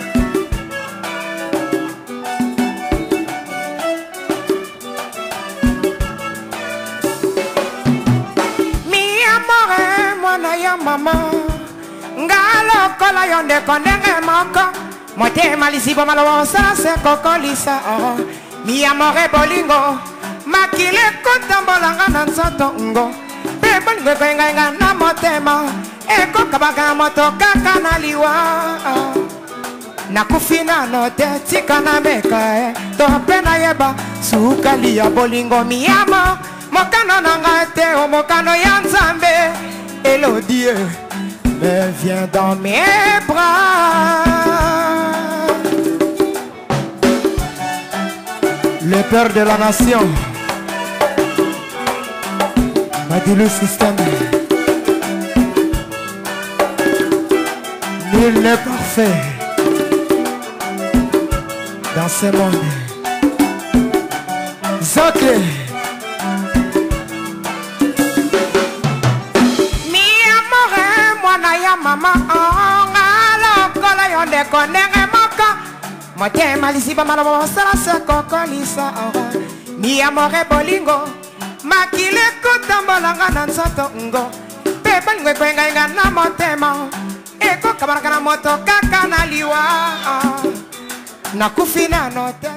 Mi amore, mwana ya mama. Ngalo kola yonde kondenge moko. Mote malisibo malosa se kokolisa. Mi amore bolingo. Makile kotambolanga na nzoto ngo. Bolingo koenga na motema. Eko kabaka moto kaka na liwa. Nakufina no te tika na meka to pena yeba sukali ya bolingo mi amo. Mokano nanga te o mokano ya nzambe. Elodie me viens dans mes bras. Le père de la nation m'a dit le système. Nul n'est parfait dans ce monde. Zote ya mama ngala kola yonde konenge moka mote malisiba malabo sala se kokolisa mi amore bolingo makile kotambolanga na nzoto ngo mpe bolingo ekwengainga na motema ekokabanaka na moto kaka na liwa nakufi nano te